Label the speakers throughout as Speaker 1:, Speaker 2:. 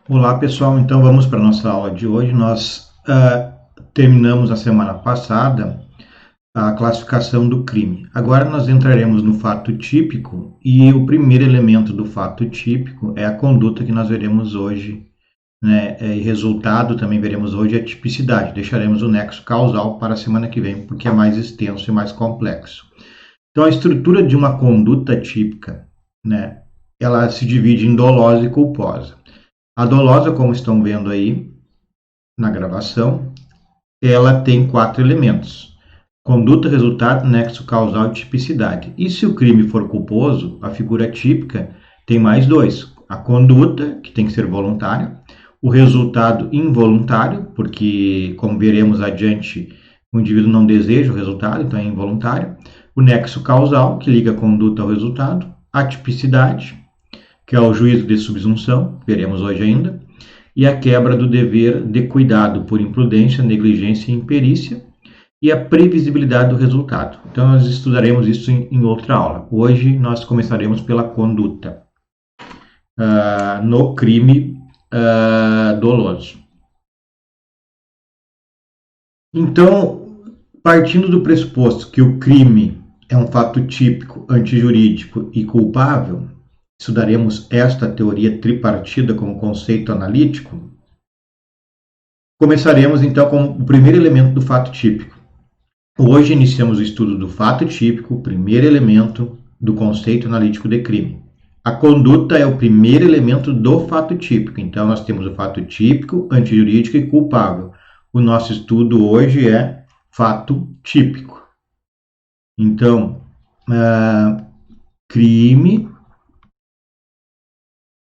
Speaker 1: Olá pessoal, então vamos para a nossa aula de hoje. Nós terminamos a semana passada a classificação do crime. Agora nós entraremos no fato típico e o primeiro elemento do fato típico é a conduta que nós veremos hoje, né? E resultado também veremos hoje é a tipicidade. Deixaremos o nexo causal para a semana que vem, porque é mais extenso e mais complexo. Então a estrutura de uma conduta típica, né? Ela se divide em dolosa e culposa. A dolosa, como estão vendo aí na gravação, ela tem 4 elementos: conduta, resultado, nexo causal e tipicidade. E se o crime for culposo, a figura típica tem mais 2: a conduta, que tem que ser voluntária, o resultado involuntário, porque, como veremos adiante, o indivíduo não deseja o resultado, então é involuntário, o nexo causal, que liga a conduta ao resultado, a tipicidade, que é o juízo de subsunção, veremos hoje ainda, e a quebra do dever de cuidado por imprudência, negligência e imperícia, e a previsibilidade do resultado. Então, nós estudaremos isso em outra aula. Hoje, nós começaremos pela conduta no crime doloso. Então, partindo do pressuposto que o crime é um fato típico, antijurídico e culpável, estudaremos esta teoria tripartida como conceito analítico. Começaremos então com o primeiro elemento do fato típico. Hoje iniciamos o estudo do fato típico, o primeiro elemento do conceito analítico de crime. A conduta é o primeiro elemento do fato típico. Então nós temos o fato típico, antijurídico e culpável. O nosso estudo hoje é fato típico. Então, crime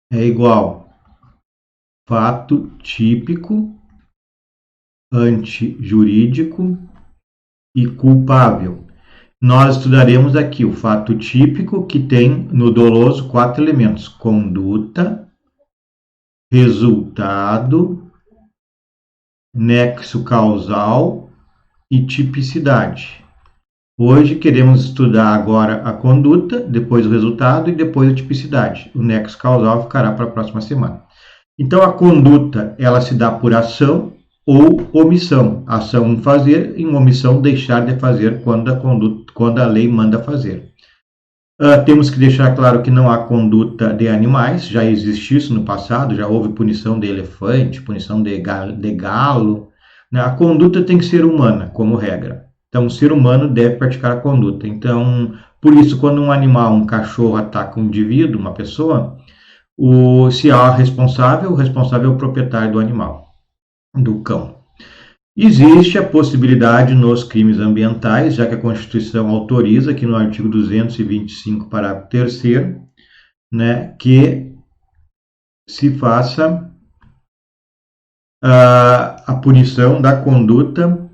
Speaker 1: é igual fato típico, antijurídico e culpável. Nós estudaremos aqui o fato típico, que tem no doloso 4 elementos: conduta, resultado, nexo causal e tipicidade. Hoje queremos estudar agora a conduta, depois o resultado e depois a tipicidade. O nexo causal ficará para a próxima semana. Então a conduta, ela se dá por ação ou omissão. Ação fazer e omissão deixar de fazer quando a lei manda fazer. Temos que deixar claro que não há conduta de animais, já existe isso no passado, já houve punição de elefante, punição de galo. Né? A conduta tem que ser humana, como regra. Então, o ser humano deve praticar a conduta. Então, por isso, quando um animal, um cachorro, ataca um indivíduo, uma pessoa, se há o responsável é o proprietário do animal, do cão. Existe a possibilidade nos crimes ambientais, já que a Constituição autoriza, aqui no artigo 225, parágrafo 3º, né, que se faça a punição da conduta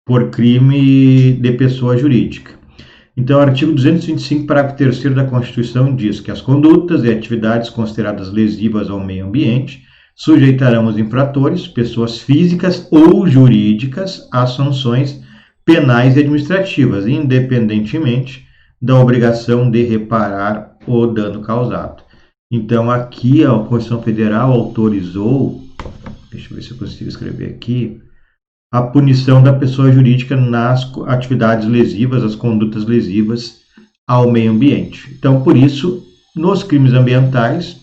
Speaker 1: por crime de pessoa jurídica. Então, o artigo 225, parágrafo 3º da Constituição diz que as condutas e atividades consideradas lesivas ao meio ambiente sujeitarão os infratores, pessoas físicas ou jurídicas, às sanções penais e administrativas, independentemente da obrigação de reparar o dano causado. Então, aqui a Constituição Federal autorizou, deixa eu ver se eu consigo escrever aqui, a punição da pessoa jurídica nas atividades lesivas, as condutas lesivas ao meio ambiente. Então, por isso, nos crimes ambientais,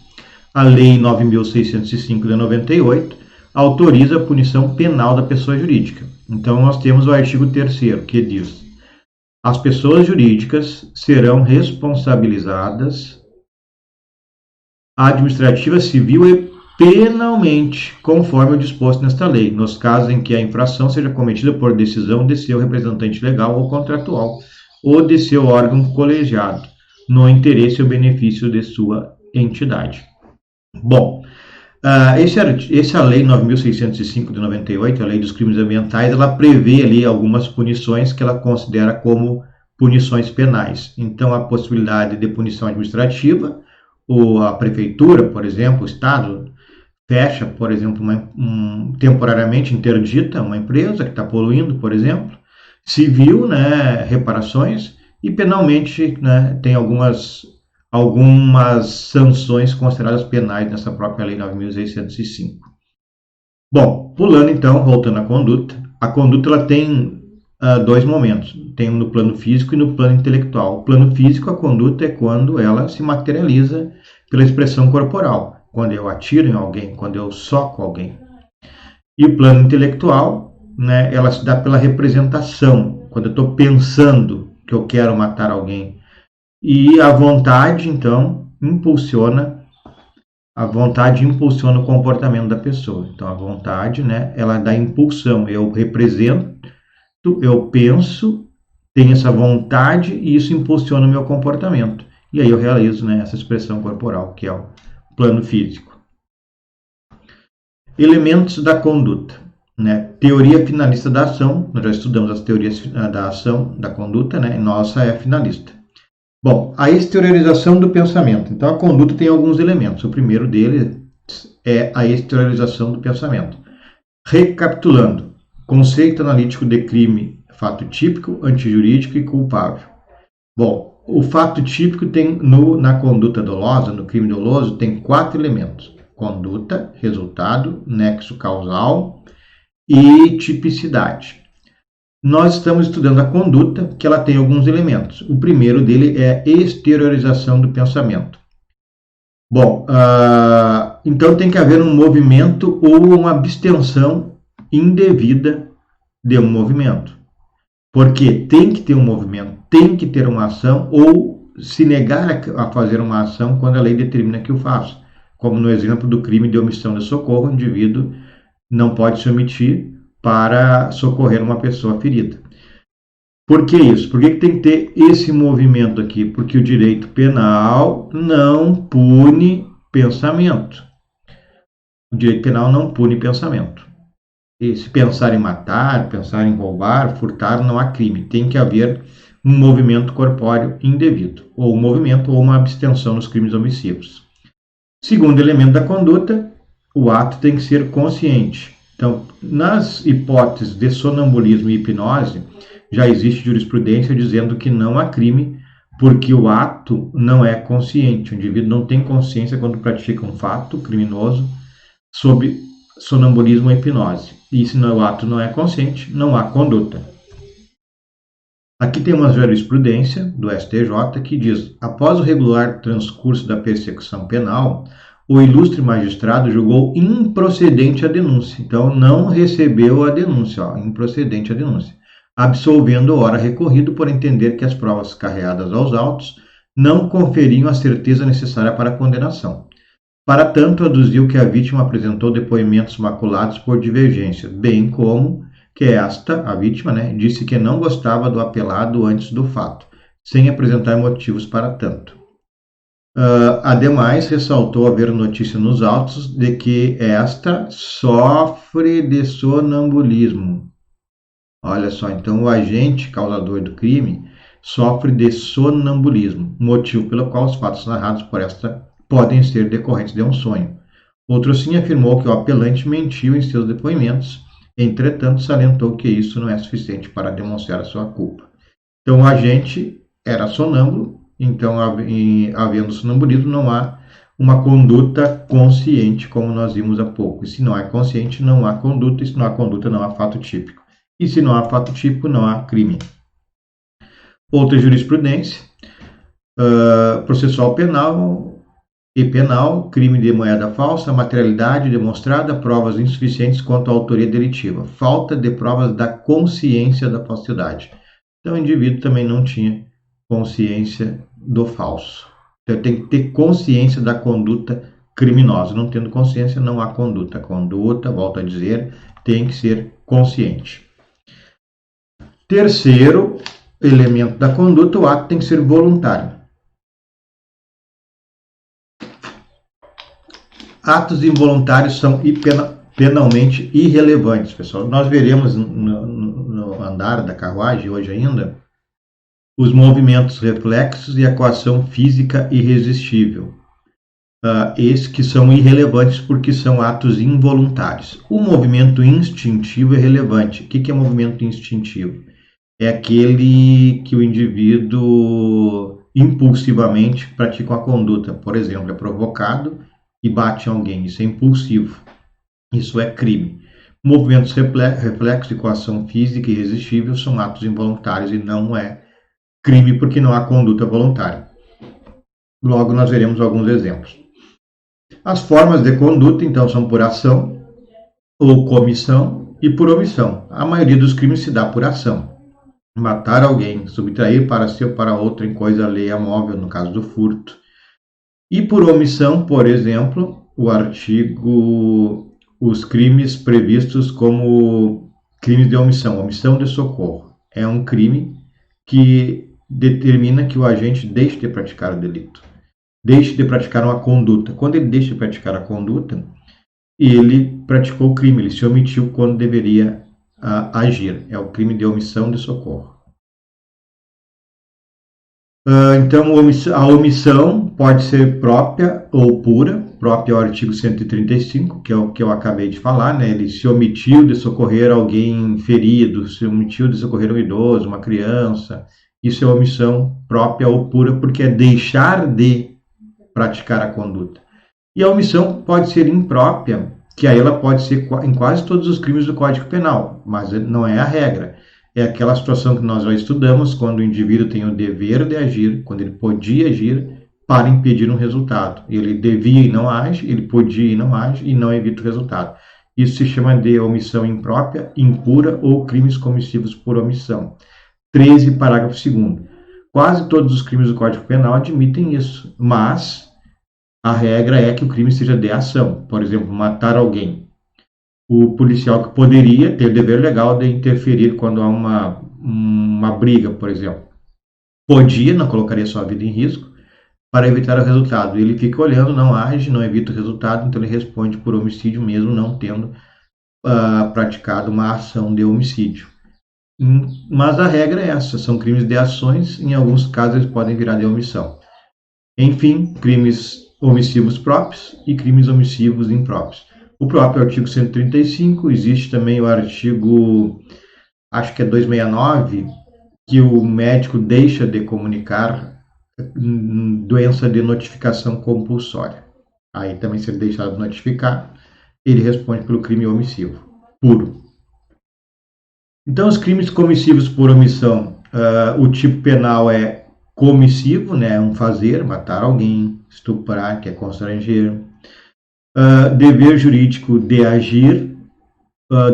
Speaker 1: a Lei 9.605 de 98 autoriza a punição penal da pessoa jurídica. Então, nós temos o artigo 3º, que diz: as pessoas jurídicas serão responsabilizadas administrativa, civil e penalmente, conforme o disposto nesta lei, nos casos em que a infração seja cometida por decisão de seu representante legal ou contratual ou de seu órgão colegiado, no interesse ou benefício de sua entidade. Bom, essa lei 9.605 de 98, a lei dos crimes ambientais, ela prevê ali algumas punições que ela considera como punições penais. Então, a possibilidade de punição administrativa, ou a prefeitura, por exemplo, o Estado, fecha, por exemplo, temporariamente interdita uma empresa que está poluindo, por exemplo. Civil, né, reparações, e penalmente, né, tem algumas algumas sanções consideradas penais nessa própria Lei 9.605. Bom, pulando então, voltando à conduta, a conduta ela tem dois momentos, tem no plano físico e no plano intelectual. O plano físico, a conduta é quando ela se materializa pela expressão corporal, quando eu atiro em alguém, quando eu soco alguém. E o plano intelectual, né, ela se dá pela representação, quando eu estou pensando que eu quero matar alguém. E a vontade, então, impulsiona o comportamento da pessoa. Então, a vontade, né, ela dá impulsão. Eu represento, eu penso, tenho essa vontade e isso impulsiona o meu comportamento. E aí eu realizo, né, essa expressão corporal, que é o plano físico. Elementos da conduta. Né? Teoria finalista da ação. Nós já estudamos as teorias da ação, da conduta, né? Nossa é finalista. Bom, a exteriorização do pensamento. Então, a conduta tem alguns elementos. O primeiro deles é a exteriorização do pensamento. Recapitulando, conceito analítico de crime, fato típico, antijurídico e culpável. Bom, o fato típico tem na conduta dolosa, no crime doloso, tem 4 elementos. Conduta, resultado, nexo causal e tipicidade. Nós estamos estudando a conduta, que ela tem alguns elementos. O primeiro dele é a exteriorização do pensamento. Bom, então tem que haver um movimento ou uma abstenção indevida de um movimento. Porque tem que ter um movimento, tem que ter uma ação, ou se negar a fazer uma ação quando a lei determina que o faça. Como no exemplo do crime de omissão de socorro, o indivíduo não pode se omitir para socorrer uma pessoa ferida. Por que isso? Por que tem que ter esse movimento aqui? Porque o direito penal não pune pensamento. O direito penal não pune pensamento. E se pensar em matar, pensar em roubar, furtar, não há crime. Tem que haver um movimento corpóreo indevido, ou um movimento ou uma abstenção nos crimes omissivos. Segundo elemento da conduta, o ato tem que ser consciente. Então, nas hipóteses de sonambulismo e hipnose, já existe jurisprudência dizendo que não há crime, porque o ato não é consciente. O indivíduo não tem consciência quando pratica um fato criminoso sob sonambulismo ou hipnose. E se o ato não é consciente, não há conduta. Aqui tem uma jurisprudência do STJ que diz: após o regular transcurso da persecução penal, o ilustre magistrado julgou improcedente a denúncia. Então, não recebeu a denúncia, improcedente a denúncia, absolvendo o ora recorrido por entender que as provas carreadas aos autos não conferiam a certeza necessária para a condenação. Para tanto, aduziu que a vítima apresentou depoimentos maculados por divergência, bem como que esta, a vítima, disse que não gostava do apelado antes do fato, sem apresentar motivos para tanto. Ademais, ressaltou haver notícia nos autos de que esta sofre de sonambulismo. Olha só, então o agente causador do crime sofre de sonambulismo, motivo pelo qual os fatos narrados por esta podem ser decorrentes de um sonho. Outro sim afirmou que o apelante mentiu em seus depoimentos, entretanto salientou que isso não é suficiente para demonstrar a sua culpa. Então o agente era sonâmbulo, então havendo sonambulismo não há uma conduta consciente, como nós vimos há pouco. E se não é consciente, não há conduta, e se não há conduta, não há fato típico. E se não há fato típico, não há crime. Outra jurisprudência, processual penal e penal, crime de moeda falsa, materialidade demonstrada, provas insuficientes quanto à autoria delitiva, falta de provas da consciência da falsidade. Então o indivíduo também não tinha consciência do falso. Então tem que ter consciência da conduta criminosa. Não tendo consciência, não há conduta. A conduta, volto a dizer, tem que ser consciente. Terceiro elemento da conduta, o ato tem que ser voluntário. Atos involuntários são penalmente irrelevantes, pessoal. Nós veremos no andar da carruagem, hoje ainda, os movimentos reflexos e a coação física irresistível. Esses que são irrelevantes porque são atos involuntários. O movimento instintivo é relevante. O que é movimento instintivo? É aquele que o indivíduo impulsivamente pratica uma conduta, por exemplo, é provocado e bate em alguém, isso é impulsivo, isso é crime. Movimentos reflexos de coação física irresistível são atos involuntários e não é crime porque não há conduta voluntária. Logo, nós veremos alguns exemplos. As formas de conduta, então, são por ação ou comissão e por omissão. A maioria dos crimes se dá por ação. Matar alguém, subtrair para si ou para outro em coisa alheia móvel, no caso do furto. E por omissão, por exemplo, os crimes previstos como crimes de omissão, omissão de socorro. É um crime que determina que o agente deixe de praticar o delito, deixe de praticar uma conduta. Quando ele deixa de praticar a conduta, ele praticou o crime, ele se omitiu quando deveria agir. É o crime de omissão de socorro. Então, a omissão pode ser própria ou pura. Própria é o artigo 135, que é o que eu acabei de falar, né? Ele se omitiu de socorrer alguém ferido, se omitiu de socorrer um idoso, uma criança. Isso é omissão própria ou pura, porque é deixar de praticar a conduta. E a omissão pode ser imprópria, que aí ela pode ser em quase todos os crimes do Código Penal, mas não é a regra. É aquela situação que nós já estudamos, quando o indivíduo tem o dever de agir, quando ele podia agir para impedir um resultado. Ele devia e não age, ele podia e não age e não evita o resultado. Isso se chama de omissão imprópria, impura ou crimes comissivos por omissão. 13, parágrafo 2º. Quase todos os crimes do Código Penal admitem isso, mas a regra é que o crime seja de ação. Por exemplo, matar alguém. O policial que poderia ter o dever legal de interferir quando há uma briga, por exemplo. Podia, não colocaria sua vida em risco, para evitar o resultado. Ele fica olhando, não age, não evita o resultado, então ele responde por homicídio mesmo não tendo praticado uma ação de homicídio. Mas a regra é essa, são crimes de ações, em alguns casos eles podem virar de omissão. Enfim, crimes omissivos próprios e crimes omissivos impróprios. O próprio artigo 135, existe também o artigo, acho que é 269, que o médico deixa de comunicar doença de notificação compulsória. Aí também, se ele deixar de notificar, ele responde pelo crime omissivo puro. Então, os crimes comissivos por omissão, o tipo penal é comissivo, né, um fazer, matar alguém, estuprar, que é constranger. Dever jurídico de agir,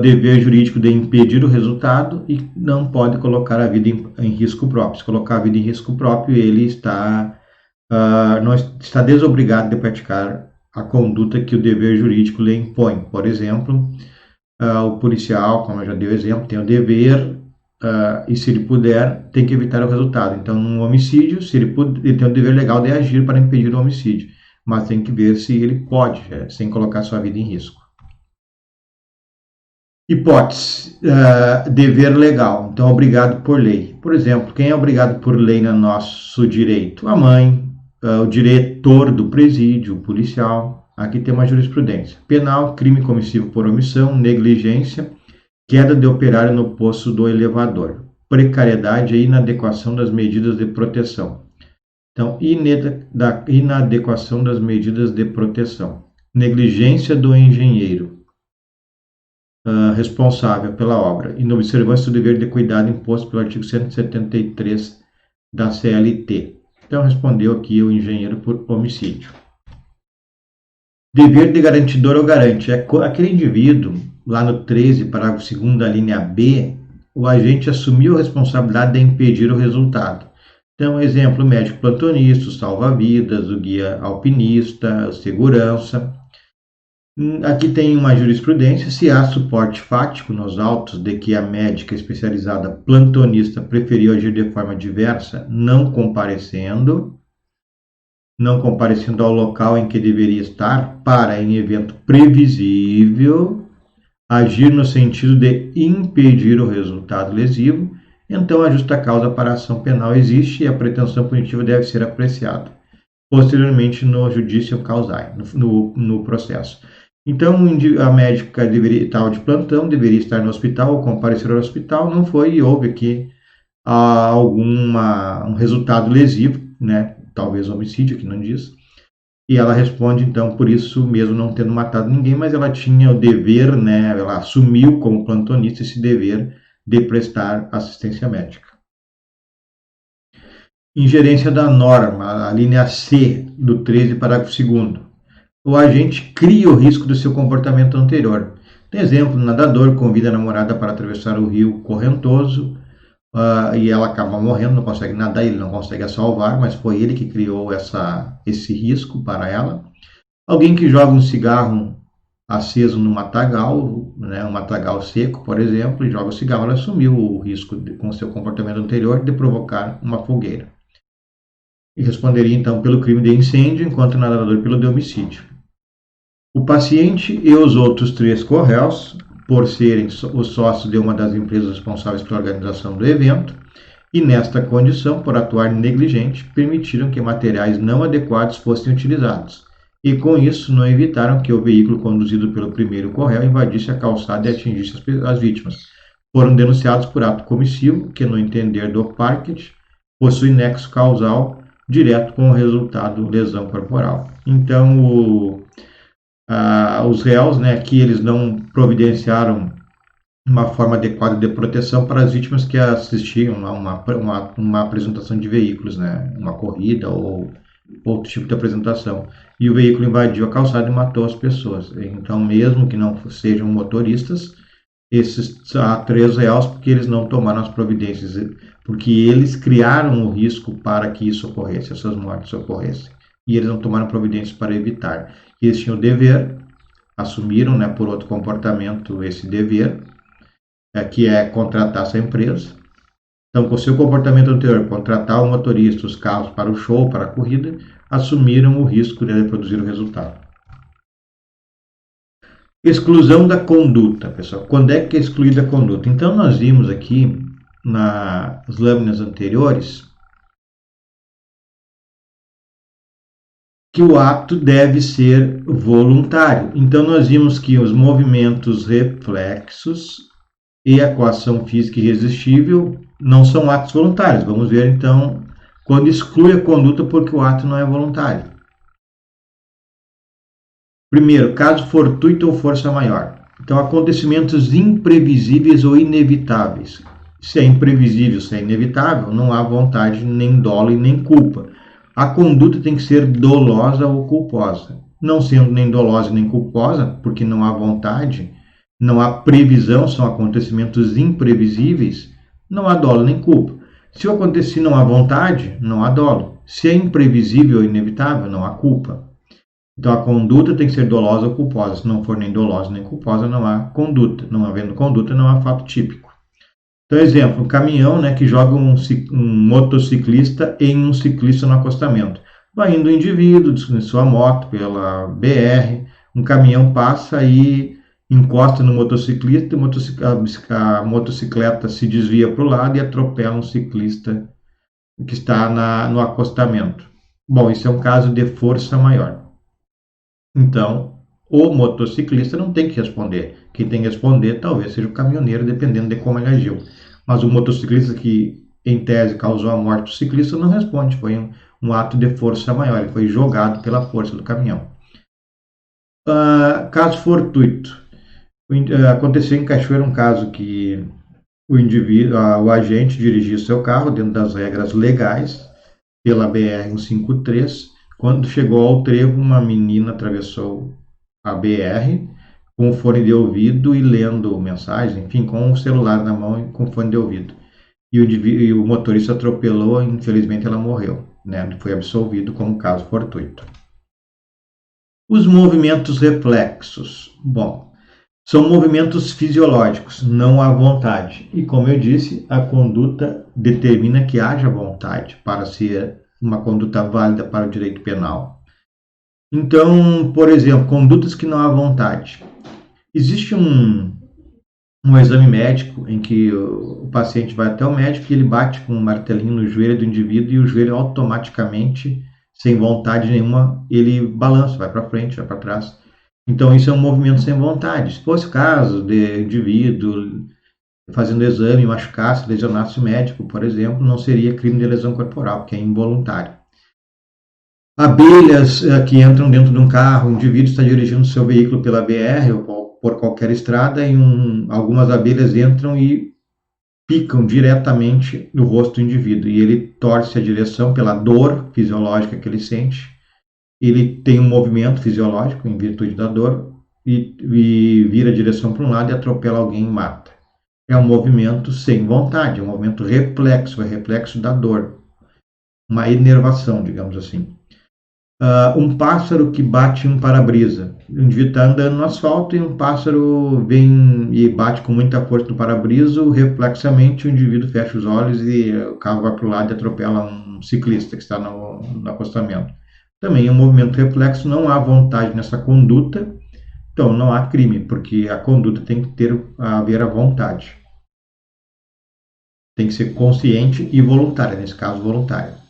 Speaker 1: dever jurídico de impedir o resultado e não pode colocar a vida em risco próprio. Se colocar a vida em risco próprio, ele não está desobrigado de praticar a conduta que o dever jurídico lhe impõe. Por exemplo, o policial, como eu já dei o exemplo, tem o dever e, se ele puder, tem que evitar o resultado. Então, num homicídio, ele tem o dever legal de agir para impedir o homicídio, mas tem que ver se ele pode, sem colocar sua vida em risco. Hipótese, dever legal, então obrigado por lei. Por exemplo, quem é obrigado por lei no nosso direito? A mãe, o diretor do presídio, o policial. Aqui tem uma jurisprudência. Penal, crime comissivo por omissão, negligência, queda de operário no poço do elevador. Precariedade e inadequação das medidas de proteção. Então, inadequação das medidas de proteção. Negligência do engenheiro responsável pela obra. Inobservância do dever de cuidado imposto pelo artigo 173 da CLT. Então, respondeu aqui o engenheiro por homicídio. Dever de garantidor ou garante. É aquele indivíduo, lá no 13, parágrafo 2º da linha B, o agente assumiu a responsabilidade de impedir o resultado. Então, exemplo, médico plantonista, salva-vidas, o guia alpinista, segurança. Aqui tem uma jurisprudência, se há suporte fático nos autos de que a médica especializada plantonista preferiu agir de forma diversa, não comparecendo ao local em que deveria estar para, em evento previsível, agir no sentido de impedir o resultado lesivo, então a justa causa para a ação penal existe e a pretensão punitiva deve ser apreciada posteriormente no judicium causae, no processo. Então, a médica deveria estar de plantão, deveria estar no hospital ou comparecer ao hospital, não foi, e houve aqui um resultado lesivo, né? Talvez homicídio, que não diz. E ela responde, então, por isso mesmo não tendo matado ninguém, mas ela tinha o dever, né? Ela assumiu como plantonista esse dever de prestar assistência médica. Ingerência da norma, a linha C do 13, parágrafo 2º. O agente cria o risco do seu comportamento anterior. Tem exemplo, o nadador convida a namorada para atravessar o rio correntoso e ela acaba morrendo, não consegue nadar, ele não consegue a salvar, mas foi ele que criou esse risco para ela. Alguém que joga um cigarro aceso no matagal, né, um matagal seco, por exemplo, e joga o cigarro, ela assumiu o risco com seu comportamento anterior de provocar uma fogueira. E responderia então pelo crime de incêndio, enquanto o nadador pelo de homicídio. O paciente e os outros 3 corréus, por serem os sócios de uma das empresas responsáveis pela organização do evento, e nesta condição, por atuar negligente, permitiram que materiais não adequados fossem utilizados, e com isso não evitaram que o veículo conduzido pelo primeiro corréu invadisse a calçada e atingisse as vítimas. Foram denunciados por ato comissivo, que no entender do parquet, possui nexo causal direto com o resultado lesão corporal. Então, os réus, né, que eles não providenciaram uma forma adequada de proteção para as vítimas que assistiam a uma apresentação de veículos, né, uma corrida ou outro tipo de apresentação. E o veículo invadiu a calçada e matou as pessoas. Então, mesmo que não sejam motoristas, esses há 3 réus porque eles não tomaram as providências, porque eles criaram o risco para que isso ocorresse, essas mortes ocorressem. E eles não tomaram providências para evitar. Eles tinham o dever, assumiram, né, por outro comportamento esse dever, que é contratar essa empresa. Então, com o seu comportamento anterior, contratar o motorista, os carros para o show, para a corrida, assumiram o risco de reproduzir o resultado. Exclusão da conduta, pessoal. Quando é que é excluída a conduta? Então, nós vimos aqui nas lâminas anteriores que o ato deve ser voluntário. Então, nós vimos que os movimentos reflexos e a coação física irresistível não são atos voluntários. Vamos ver, então, quando exclui a conduta porque o ato não é voluntário. Primeiro, caso fortuito ou força maior. Então, acontecimentos imprevisíveis ou inevitáveis. Se é imprevisível, se é inevitável, não há vontade, nem dolo e nem culpa. A conduta tem que ser dolosa ou culposa. Não sendo nem dolosa nem culposa, porque não há vontade, não há previsão, são acontecimentos imprevisíveis, não há dolo nem culpa. Se acontecer não há vontade, não há dolo. Se é imprevisível ou inevitável, não há culpa. Então a conduta tem que ser dolosa ou culposa. Se não for nem dolosa nem culposa, não há conduta. Não havendo conduta, não há fato típico. Então, exemplo, um caminhão, né, que joga um motociclista em um ciclista no acostamento. Vai indo o indivíduo em sua moto pela BR, um caminhão passa e encosta no motociclista, a motocicleta se desvia para o lado e atropela um ciclista que está no acostamento. Bom, isso é um caso de força maior. Então, o motociclista não tem que responder. Quem tem que responder talvez seja o caminhoneiro, dependendo de como ele agiu. Mas o motociclista que, em tese, causou a morte do ciclista não responde. Foi um ato de força maior. Ele foi jogado pela força do caminhão. Caso fortuito. Aconteceu em Cachoeira um caso que o agente dirigia seu carro dentro das regras legais pela BR-153. Quando chegou ao trevo, uma menina atravessou a BR com o fone de ouvido e lendo mensagens, enfim, com o celular na mão e com o fone de ouvido. E o motorista atropelou e, infelizmente, ela morreu, né? Foi absolvido como caso fortuito. Os movimentos reflexos. Bom, são movimentos fisiológicos, não há vontade. E, como eu disse, a conduta determina que haja vontade para ser uma conduta válida para o direito penal. Então, por exemplo, condutas que não há vontade. Existe um exame médico em que o paciente vai até o médico e ele bate com um martelinho no joelho do indivíduo e o joelho automaticamente, sem vontade nenhuma, ele balança, vai para frente, vai para trás. Então, isso é um movimento sem vontade. Se fosse o caso de indivíduo fazendo exame, machucasse, lesionasse o médico, por exemplo, não seria crime de lesão corporal, porque é involuntário. Abelhas que entram dentro de um carro, o indivíduo está dirigindo seu veículo pela BR ou por qualquer estrada e algumas abelhas entram e picam diretamente no rosto do indivíduo e ele torce a direção pela dor fisiológica que ele sente. Ele tem um movimento fisiológico em virtude da dor e vira a direção para um lado e atropela alguém e mata. É um movimento sem vontade, é um movimento reflexo, é reflexo da dor, uma enervação, digamos assim. Um pássaro que bate em um para-brisa. O indivíduo está andando no asfalto e um pássaro vem e bate com muita força no para-brisa, reflexamente o indivíduo fecha os olhos e o carro vai para o lado e atropela um ciclista que está no acostamento. Também é um movimento reflexo, não há vontade nessa conduta, então não há crime, porque a conduta tem que haver a vontade. Tem que ser consciente e voluntária, nesse caso voluntária.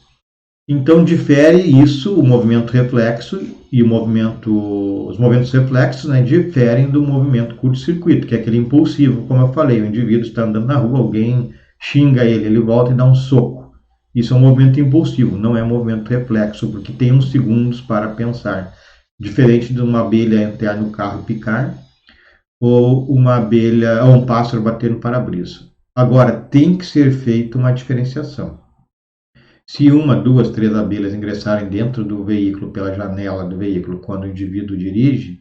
Speaker 1: Então difere isso, o movimento reflexo e os movimentos reflexos, né, diferem do movimento curto-circuito, que é aquele impulsivo, como eu falei, o indivíduo está andando na rua, alguém xinga ele, ele volta e dá um soco. Isso é um movimento impulsivo, não é um movimento reflexo, porque tem uns segundos para pensar. Diferente de uma abelha entrar no carro e picar, ou uma abelha, ou um pássaro bater no para-brisa. Agora, tem que ser feita uma diferenciação. Se uma, duas, três abelhas ingressarem dentro do veículo, pela janela do veículo, quando o indivíduo dirige,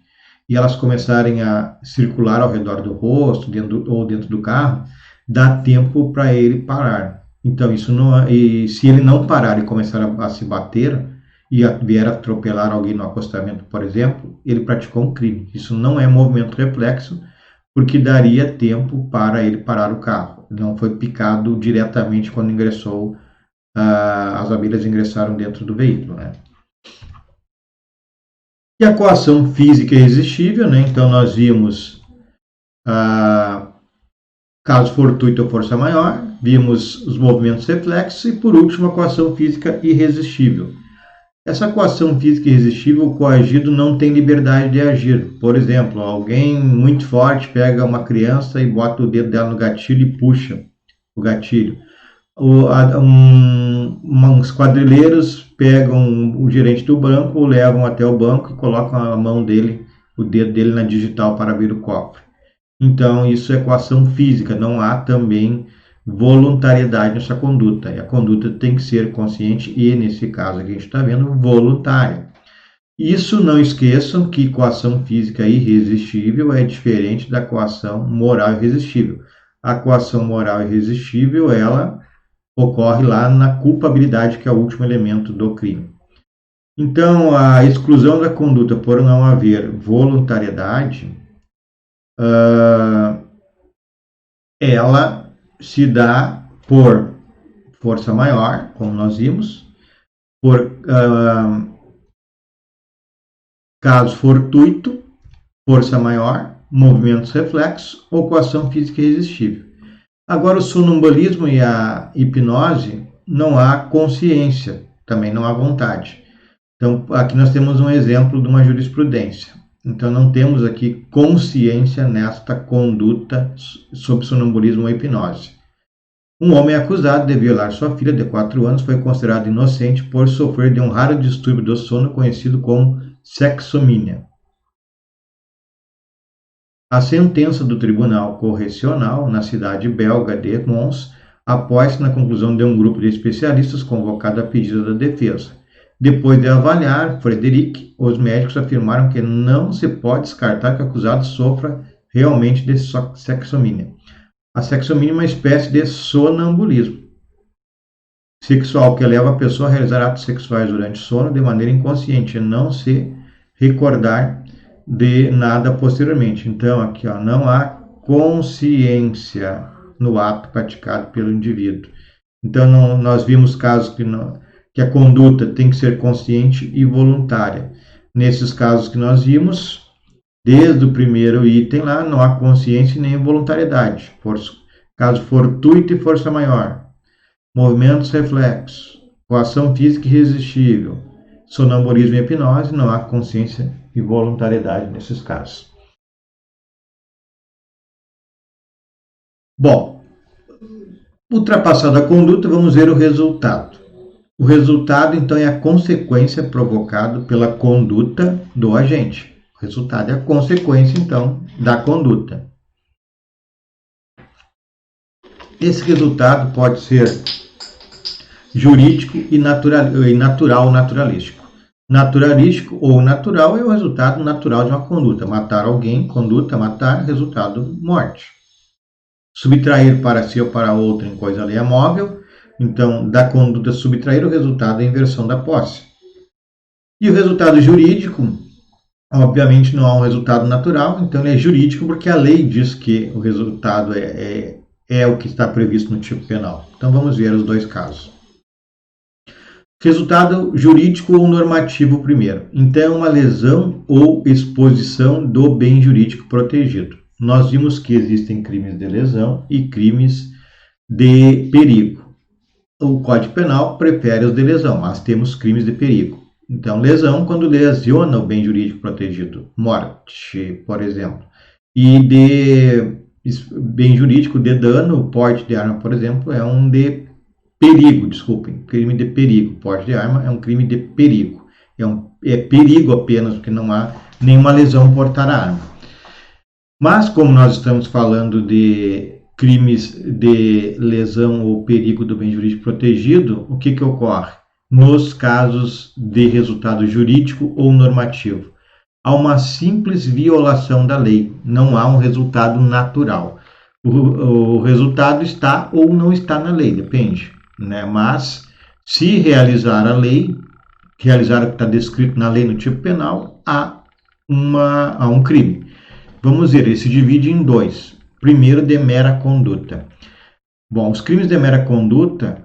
Speaker 1: e elas começarem a circular ao redor do rosto ou dentro do carro, dá tempo para ele parar. Então, isso não, e se ele não parar e começar a se bater e vier atropelar alguém no acostamento, por exemplo, ele praticou um crime. Isso não é movimento reflexo, porque daria tempo para ele parar o carro. Não foi picado diretamente quando ingressou as abelhas ingressaram dentro do veículo, né? E a coação física irresistível, né? Então nós vimos caso fortuito ou força maior, vimos os movimentos reflexos e por último a coação física irresistível. Essa coação física irresistível, o coagido não tem liberdade de agir. Por exemplo, alguém muito forte pega uma criança e bota o dedo dela no gatilho e puxa o gatilho. Uns quadrilheiros pegam o gerente do banco, o levam até o banco e colocam a mão dele, o dedo dele na digital para abrir o cofre. Então, isso é coação física, não há também voluntariedade nessa conduta. E a conduta tem que ser consciente e, nesse caso aqui a gente está vendo, voluntária. Isso não esqueçam que coação física irresistível é diferente da coação moral irresistível. A coação moral irresistível, ela ocorre lá na culpabilidade, que é o último elemento do crime. Então, a exclusão da conduta por não haver voluntariedade, ela se dá por força maior, como nós vimos, por caso fortuito, força maior, movimentos reflexos ou coação física irresistível. Agora, o sonambulismo e a hipnose, não há consciência, também não há vontade. Então, aqui nós temos um exemplo de uma jurisprudência. Então, não temos aqui consciência nesta conduta sob sonambulismo ou hipnose. Um homem acusado de violar sua filha de 4 anos foi considerado inocente por sofrer de um raro distúrbio do sono conhecido como sexomínia. A sentença do Tribunal Correcional na cidade belga de Mons apoia-se na conclusão de um grupo de especialistas convocado a pedido da defesa. Depois de avaliar Frederic, os médicos afirmaram que não se pode descartar que o acusado sofra realmente de sexomínia. A sexomínia é uma espécie de sonambulismo sexual que leva a pessoa a realizar atos sexuais durante o sono de maneira inconsciente e não se recordar de nada posteriormente. Então, aqui não há consciência no ato praticado pelo indivíduo. Então, nós vimos casos que a conduta tem que ser consciente e voluntária. Nesses casos que nós vimos, desde o primeiro item lá, não há consciência nem voluntariedade. Caso fortuito e força maior, movimentos reflexos, coação física irresistível, sonambulismo e hipnose, não há consciência e voluntariedade nesses casos. Bom, ultrapassada a conduta, vamos ver o resultado. O resultado, então, é a consequência provocada pela conduta do agente. O resultado é a consequência, então, da conduta. Esse resultado pode ser jurídico e natural ou naturalístico. Naturalístico ou natural é o resultado natural de uma conduta. Matar alguém, conduta, matar, resultado, morte. Subtrair para si ou para outro em coisa alheia móvel. Então, da conduta subtrair, o resultado é a inversão da posse. E o resultado jurídico, obviamente, não há um resultado natural, então ele é jurídico porque a lei diz que o resultado é o que está previsto no tipo penal. Então, vamos ver os dois casos. Resultado jurídico ou normativo primeiro. Então, uma lesão ou exposição do bem jurídico protegido. Nós vimos que existem crimes de lesão e crimes de perigo. O Código Penal prefere os de lesão, mas temos crimes de perigo. Então, lesão quando lesiona o bem jurídico protegido, morte, por exemplo. E de bem jurídico de dano, porte de arma, por exemplo, é um de perigo, desculpem, crime de perigo. Porte de arma é um crime de perigo. É perigo apenas, porque não há nenhuma lesão portar a arma. Mas, como nós estamos falando de crimes de lesão ou perigo do bem jurídico protegido, o que ocorre? Nos casos de resultado jurídico ou normativo, há uma simples violação da lei, não há um resultado natural. O resultado está ou não está na lei, depende, né? Mas, se realizar a lei, realizar o que está descrito na lei no tipo penal, há um crime. Vamos ver, ele se divide em dois. Primeiro, de mera conduta. Bom, os crimes de mera conduta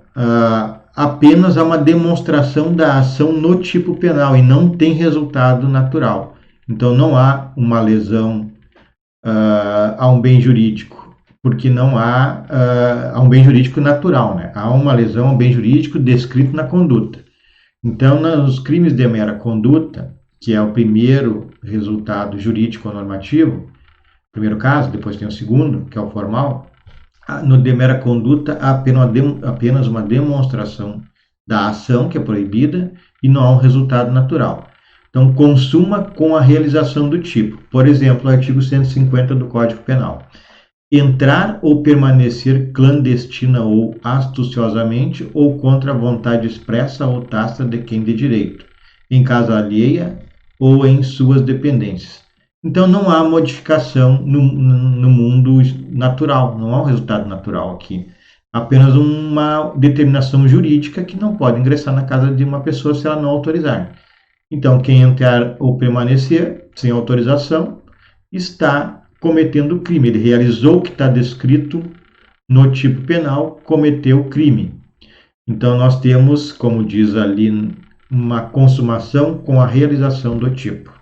Speaker 1: apenas há uma demonstração da ação no tipo penal e não tem resultado natural. Então, não há uma lesão a um bem jurídico, porque não há um bem jurídico natural, né? Há uma lesão a um bem jurídico descrito na conduta. Então, nos crimes de mera conduta, que é o primeiro resultado jurídico ou normativo, primeiro caso, depois tem o segundo, que é o formal, no de mera conduta há apenas uma demonstração da ação que é proibida e não há um resultado natural. Então, consuma com a realização do tipo. Por exemplo, o artigo 150 do Código Penal. Entrar ou permanecer clandestina ou astuciosamente ou contra a vontade expressa ou tácita de quem de direito, em casa alheia ou em suas dependências. Então, não há modificação no mundo natural, não há um resultado natural aqui. Apenas uma determinação jurídica que não pode ingressar na casa de uma pessoa se ela não autorizar. Então, quem entrar ou permanecer sem autorização está cometendo crime. Ele realizou o que está descrito no tipo penal, cometeu crime. Então, nós temos, como diz ali, uma consumação com a realização do tipo.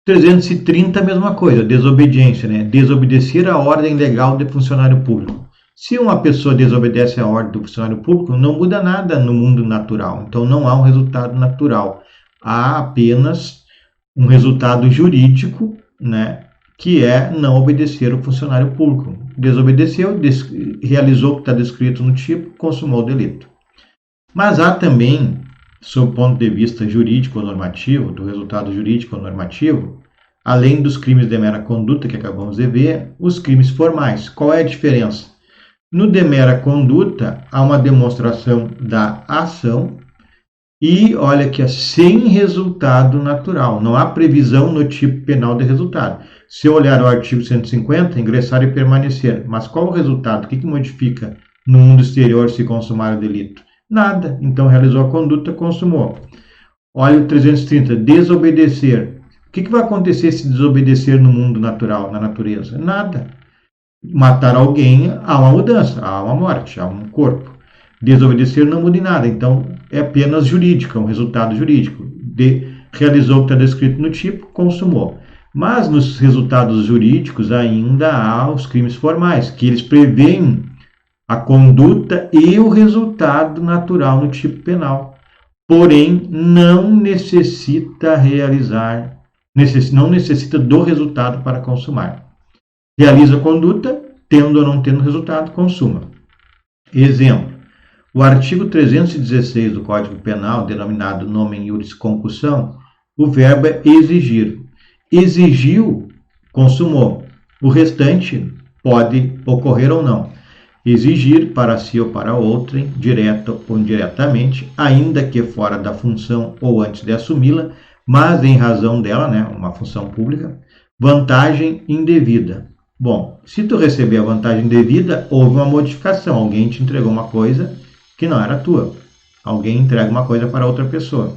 Speaker 1: 330, a mesma coisa, desobediência, né? Desobedecer a ordem legal de funcionário público. Se uma pessoa desobedece a ordem do funcionário público, não muda nada no mundo natural. Então, não há um resultado natural. Há apenas um resultado jurídico, né? Que é não obedecer o funcionário público. Desobedeceu, realizou o que está descrito no tipo, consumou o delito. Mas há também, sob o ponto de vista jurídico ou normativo, do resultado jurídico ou normativo, além dos crimes de mera conduta que acabamos de ver, os crimes formais. Qual é a diferença? No de mera conduta, há uma demonstração da ação e, olha que é sem resultado natural. Não há previsão no tipo penal de resultado. Se eu olhar o artigo 150, ingressar e permanecer. Mas qual o resultado? O que modifica no mundo exterior se consumar o delito? Nada. Então, realizou a conduta, consumou. Olha o 330, desobedecer. O que vai acontecer se desobedecer no mundo natural, na natureza? Nada. Matar alguém, há uma mudança, há uma morte, há um corpo. Desobedecer não muda em nada, então é apenas jurídico, é um resultado jurídico. Realizou o que está descrito no tipo, consumou. Mas nos resultados jurídicos ainda há os crimes formais, que eles preveem a conduta e o resultado natural no tipo penal. Porém, não necessita não necessita do resultado para consumar. Realiza a conduta, tendo ou não tendo resultado, consuma. Exemplo, O artigo 316 do Código Penal, denominado nomen iuris concussão, o verbo é exigir. Exigiu, consumou. O restante pode ocorrer ou não. Exigir para si ou para outrem, direto ou indiretamente, ainda que fora da função ou antes de assumi-la, mas em razão dela, né, uma função pública, vantagem indevida. Bom, se tu receber a vantagem indevida, houve uma modificação, alguém te entregou uma coisa que não era tua. Alguém entrega uma coisa para outra pessoa.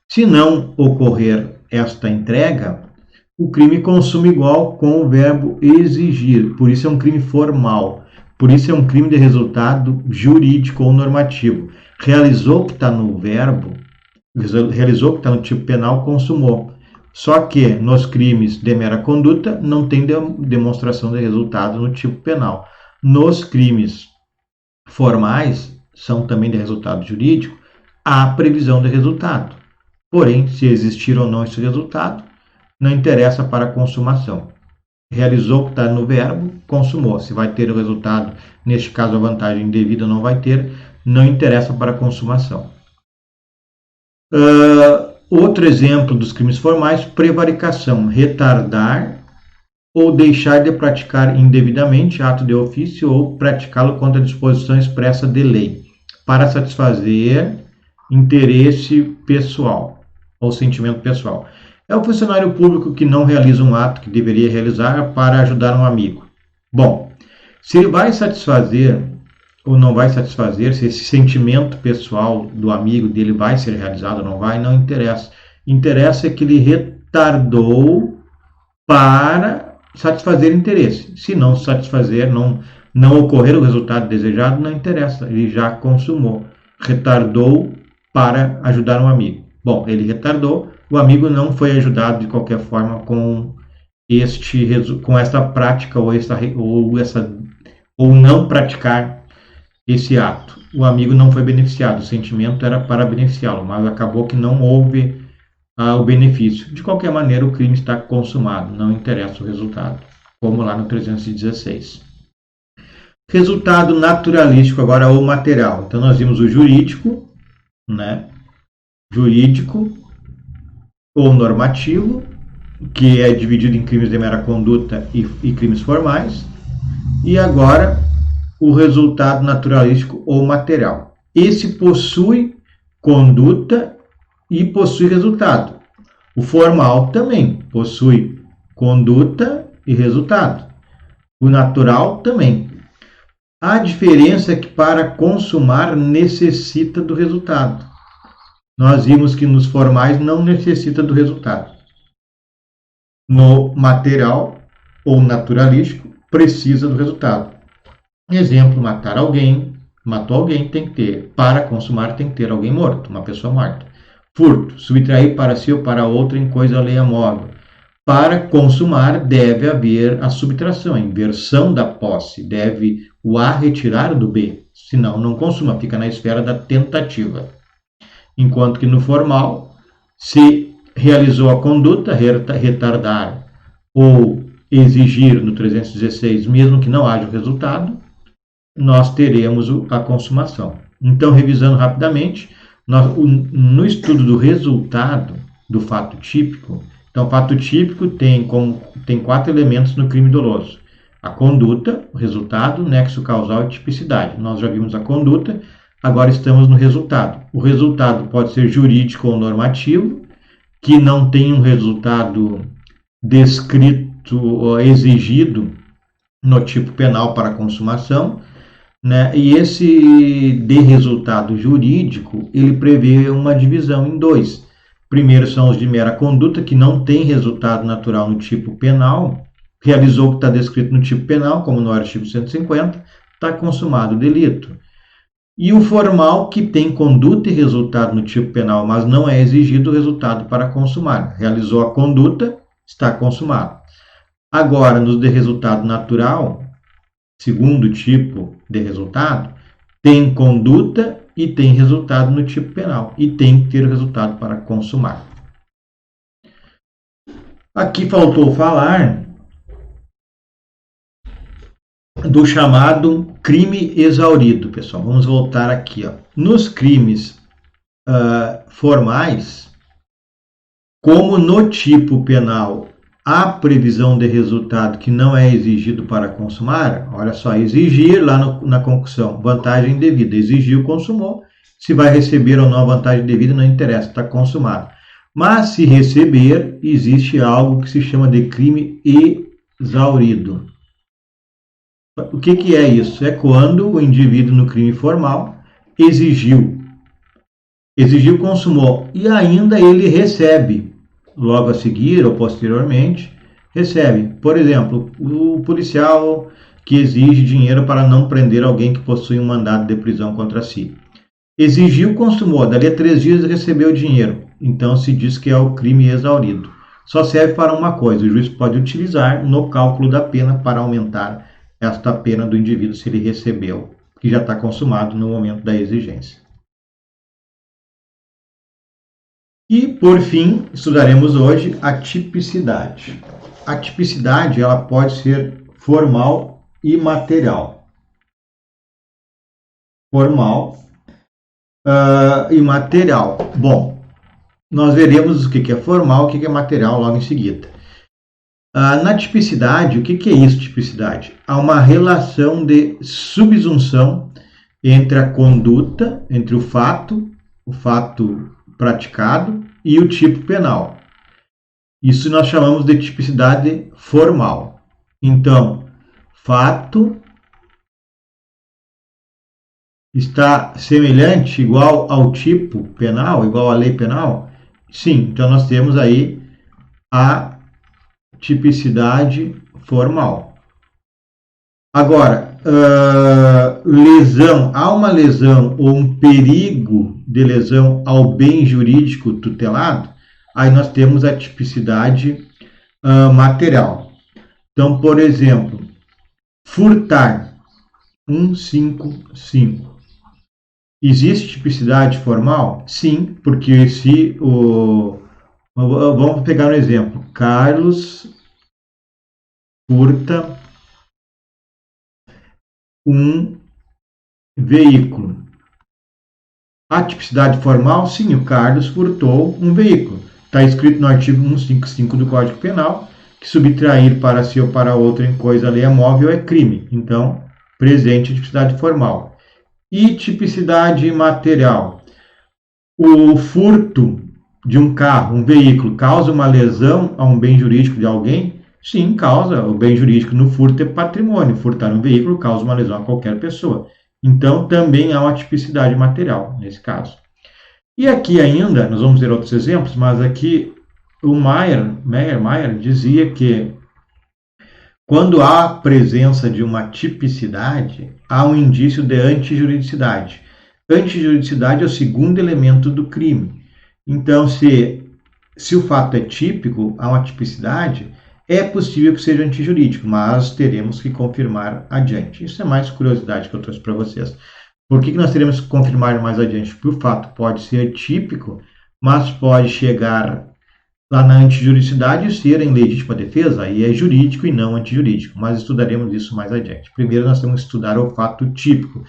Speaker 1: Se não ocorrer esta entrega, o crime consuma igual com o verbo exigir. Por isso é um crime formal. Por isso é um crime de resultado jurídico ou normativo. Realizou o que está no verbo, realizou o que está no tipo penal, consumou. Só que nos crimes de mera conduta não tem demonstração de resultado no tipo penal. Nos crimes formais, são também de resultado jurídico, há previsão de resultado. Porém, se existir ou não esse resultado, não interessa para a consumação. Realizou o que está no verbo, consumou. Se vai ter o resultado, neste caso a vantagem indevida não vai ter, não interessa para a consumação. Outro exemplo dos crimes formais, prevaricação, retardar ou deixar de praticar indevidamente ato de ofício ou praticá-lo contra a disposição expressa de lei, para satisfazer interesse pessoal ou sentimento pessoal. É o funcionário público que não realiza um ato que deveria realizar para ajudar um amigo. Bom, se ele vai satisfazer ou não vai satisfazer, se esse sentimento pessoal do amigo dele vai ser realizado ou não vai, não interessa. Interessa que ele retardou para satisfazer interesse. Se não satisfazer, não ocorrer o resultado desejado, não interessa. Ele já consumou. Retardou para ajudar um amigo. Bom, ele retardou, o amigo não foi ajudado de qualquer forma com esta prática ou não praticar esse ato. O amigo não foi beneficiado, o sentimento era para beneficiá-lo, mas acabou que não houve o benefício. De qualquer maneira, o crime está consumado, não interessa o resultado, como lá no 316. Resultado naturalístico agora ou material. Então nós vimos o jurídico, né? Jurídico ou normativo, que é dividido em crimes de mera conduta e crimes formais. E agora o resultado naturalístico ou material. Esse possui conduta e possui resultado. O formal também possui conduta e resultado. O natural também. A diferença é que para consumar necessita do resultado. Nós vimos que nos formais não necessita do resultado. No material ou naturalístico precisa do resultado. Exemplo, matar alguém, matou alguém, tem que ter, para consumar tem que ter alguém morto, uma pessoa morta. Furto, subtrair para si ou para outra em coisa alheia móvel. Para consumar deve haver a subtração, a inversão da posse, deve o A retirar do B, senão não consuma, fica na esfera da tentativa. Enquanto que no formal, se realizou a conduta, retardar ou exigir no 316, mesmo que não haja o resultado, nós teremos a consumação. Então, revisando rapidamente, no estudo do resultado do fato típico, então, o fato típico tem 4 elementos no crime doloso. A conduta, o resultado, nexo causal e tipicidade. Nós já vimos a conduta, agora estamos no resultado. O resultado pode ser jurídico ou normativo, que não tem um resultado descrito ou exigido no tipo penal para consumação, né? E esse de resultado jurídico, ele prevê uma divisão em dois. Primeiro são os de mera conduta, que não tem resultado natural no tipo penal, realizou o que está descrito no tipo penal, como no artigo 150, está consumado o delito. E o formal, que tem conduta e resultado no tipo penal, mas não é exigido o resultado para consumar. Realizou a conduta, está consumado. Agora, nos de resultado natural, segundo tipo de resultado, tem conduta e tem resultado no tipo penal. E tem que ter o resultado para consumar. Aqui faltou falar do chamado crime exaurido, pessoal. Vamos voltar aqui, ó. Nos crimes formais, como no tipo penal há previsão de resultado que não é exigido para consumar, olha só, exigir lá na concussão, vantagem devida, exigiu, consumou, se vai receber ou não a vantagem devida não interessa, está consumado. Mas se receber, existe algo que se chama de crime exaurido. O que é isso? É quando o indivíduo no crime formal exigiu, consumou e ainda ele recebe, logo a seguir ou posteriormente, recebe. Por exemplo, o policial que exige dinheiro para não prender alguém que possui um mandado de prisão contra si. Exigiu, consumou, dali a 3 dias recebeu o dinheiro. Então se diz que é o crime exaurido. Só serve para uma coisa, o juiz pode utilizar no cálculo da pena para aumentar esta pena do indivíduo se ele recebeu, que já está consumado no momento da exigência. E, por fim, estudaremos hoje a tipicidade. A tipicidade ela pode ser formal e material. Formal e material. Bom, nós veremos o que é formal e o que é material logo em seguida. Na tipicidade, o que é isso, tipicidade? Há uma relação de subsunção entre a conduta, entre o fato praticado e o tipo penal. Isso nós chamamos de tipicidade formal. Então, fato está semelhante, igual ao tipo penal, igual à lei penal? Sim, então nós temos aí a tipicidade formal. Agora, lesão, há uma lesão ou um perigo de lesão ao bem jurídico tutelado, aí nós temos a tipicidade material. Então, por exemplo, furtar, 155. Existe tipicidade formal? Sim, porque se o... Vamos pegar um exemplo. Carlos furta um veículo. A tipicidade formal, sim, o Carlos furtou um veículo. Está escrito no artigo 155 do Código Penal que subtrair para si ou para outro em coisa alheia móvel é crime. Então, presente a tipicidade formal. E tipicidade material. O furto de um carro, um veículo, causa uma lesão a um bem jurídico de alguém? Sim, causa. O bem jurídico no furto é patrimônio. Furtar um veículo causa uma lesão a qualquer pessoa. Então, também há uma tipicidade material nesse caso. E aqui ainda, nós vamos ver outros exemplos, mas aqui o Meyer dizia que quando há presença de uma tipicidade, há um indício de antijuridicidade. Antijuridicidade é o segundo elemento do crime. Então, se o fato é típico, há uma tipicidade, é possível que seja antijurídico, mas teremos que confirmar adiante. Isso é mais curiosidade que eu trouxe para vocês. Por que nós teremos que confirmar mais adiante? Porque o fato pode ser típico, mas pode chegar lá na antijuridicidade e ser em legítima defesa, aí é jurídico e não antijurídico, mas estudaremos isso mais adiante. Primeiro nós temos que estudar o fato típico,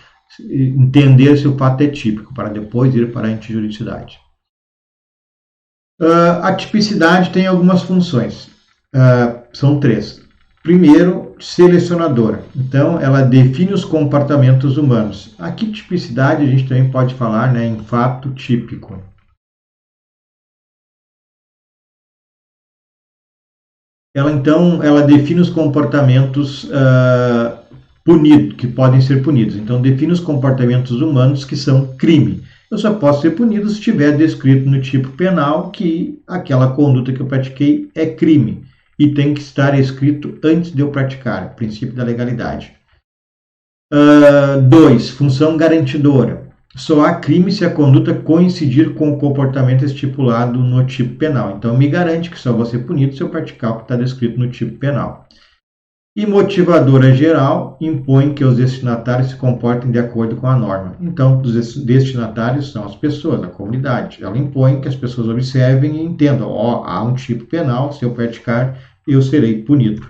Speaker 1: entender se o fato é típico, para depois ir para a antijuridicidade. A tipicidade tem algumas funções, são 3. Primeiro, selecionadora. Então, ela define os comportamentos humanos. Aqui, tipicidade, a gente também pode falar, né, em fato típico. Ela define os comportamentos que podem ser punidos. Então, define os comportamentos humanos que são crime. Eu só posso ser punido se estiver descrito no tipo penal que aquela conduta que eu pratiquei é crime. E tem que estar escrito antes de eu praticar, princípio da legalidade. 2. Função garantidora. Só há crime se a conduta coincidir com o comportamento estipulado no tipo penal. Então, me garante que só vou ser punido se eu praticar o que está descrito no tipo penal. E motivadora geral impõe que os destinatários se comportem de acordo com a norma. Então, os destinatários são as pessoas, a comunidade. Ela impõe que as pessoas observem e entendam: há um tipo penal, se eu praticar, eu serei punido.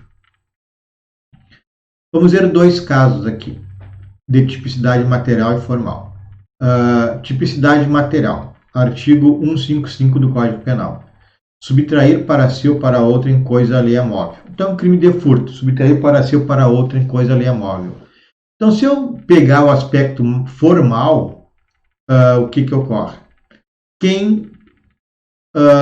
Speaker 1: Vamos ver dois casos aqui, de tipicidade material e formal. Tipicidade material, artigo 155 do Código Penal. Subtrair para si ou para outra em coisa alheia móvel. Então, crime de furto, subtrair para si ou para outra em coisa alheia móvel. Então, se eu pegar o aspecto formal, o que ocorre? Quem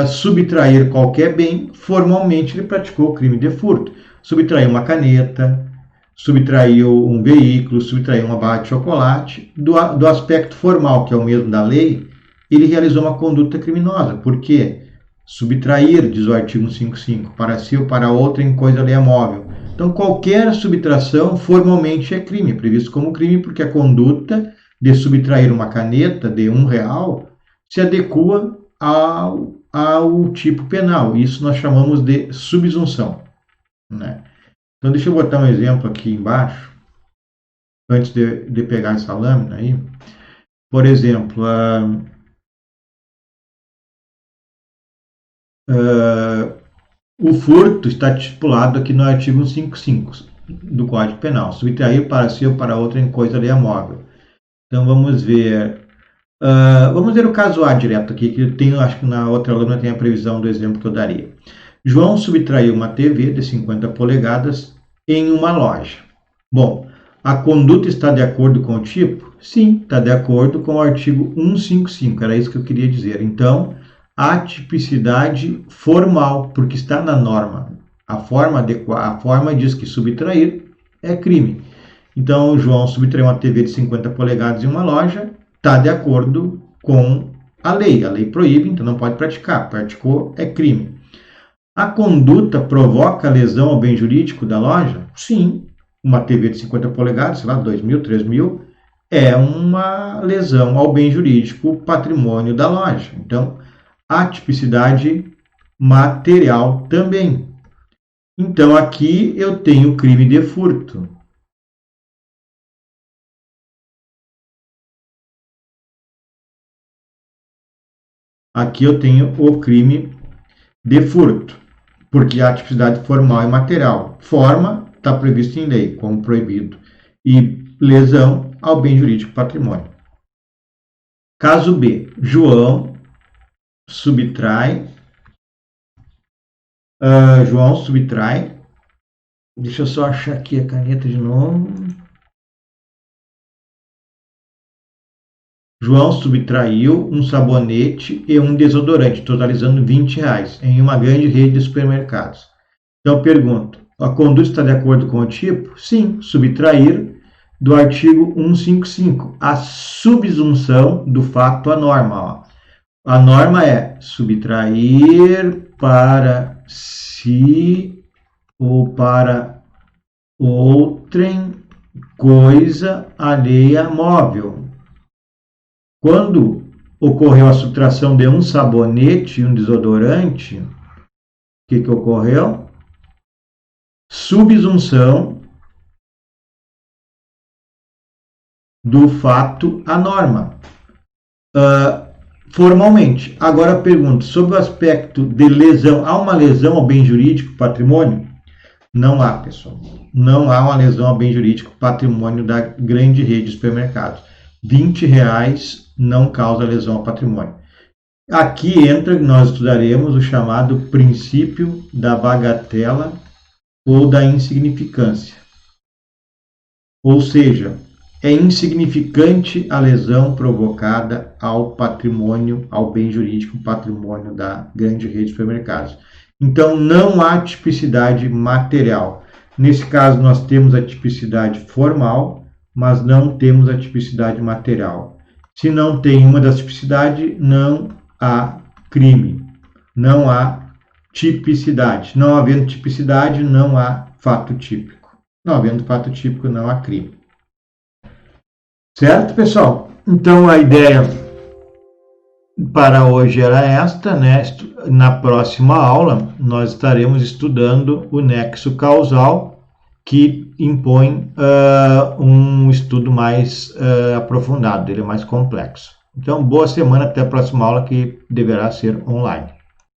Speaker 1: subtrair qualquer bem, formalmente ele praticou o crime de furto. Subtraiu uma caneta, subtraiu um veículo, subtraiu uma barra de chocolate. Do aspecto formal, que é o mesmo da lei, ele realizou uma conduta criminosa. Por quê? Subtrair, diz o artigo 155, para si ou para outra em coisa alheia móvel. Então, qualquer subtração formalmente é crime, previsto como crime, porque a conduta de subtrair uma caneta de R$1 se adequa ao tipo penal. Isso nós chamamos de subsunção, né? Então, deixa eu botar um exemplo aqui embaixo, antes de pegar essa lâmina aí. Por exemplo, o furto está estipulado aqui no artigo 155 do Código Penal. Subtrair para si ou para outra em coisa alheia móvel. Então, vamos ver o caso A direto aqui, que eu tenho, acho que na outra lâmina tem a previsão do exemplo que eu daria. João subtraiu uma TV de 50 polegadas em uma loja. Bom, a conduta está de acordo com o tipo? Sim, está de acordo com o artigo 155, era isso que eu queria dizer. Então, a tipicidade formal, porque está na norma. A forma diz que subtrair é crime. Então, o João subtraiu uma TV de 50 polegadas em uma loja, está de acordo com a lei. A lei proíbe, então não pode praticar. Praticou, é crime. A conduta provoca lesão ao bem jurídico da loja? Sim. Uma TV de 50 polegadas, sei lá, 2.000, 3.000, é uma lesão ao bem jurídico, patrimônio da loja. Então, a tipicidade material também. Então, aqui eu tenho crime de furto. Aqui eu tenho o crime de furto, porque a tipicidade formal e material. Forma está previsto em lei, como proibido, e lesão ao bem jurídico patrimônio. Caso B, João subtrai, deixa eu só achar aqui a caneta de novo. João subtraiu um sabonete e um desodorante, totalizando R$20, em uma grande rede de supermercados. Então, eu pergunto, a conduta está de acordo com o tipo? Sim, subtrair do artigo 155, a subsunção do fato à norma. Ó. A norma é subtrair para si ou para outrem coisa alheia móvel. Quando ocorreu a subtração de um sabonete e um desodorante, o que ocorreu? Subsunção do fato à norma. Formalmente. Agora pergunto, sobre o aspecto de lesão, há uma lesão ao bem jurídico, patrimônio? Não há, pessoal. Não há uma lesão ao bem jurídico, patrimônio da grande rede de supermercados. R$20 não causa lesão ao patrimônio. Aqui entra, nós estudaremos o chamado princípio da bagatela ou da insignificância. Ou seja, é insignificante a lesão provocada ao patrimônio, ao bem jurídico, patrimônio da grande rede de supermercados. Então, não há tipicidade material. Nesse caso, nós temos a tipicidade formal, mas não temos a tipicidade material. Se não tem uma das tipicidades, não há crime. Não há tipicidade. Não havendo tipicidade, não há fato típico. Não havendo fato típico, não há crime. Certo, pessoal? Então, a ideia para hoje era esta, né? Na próxima aula, nós estaremos estudando o nexo causal, que impõe um estudo mais aprofundado, ele é mais complexo. Então, boa semana, até a próxima aula, que deverá ser online.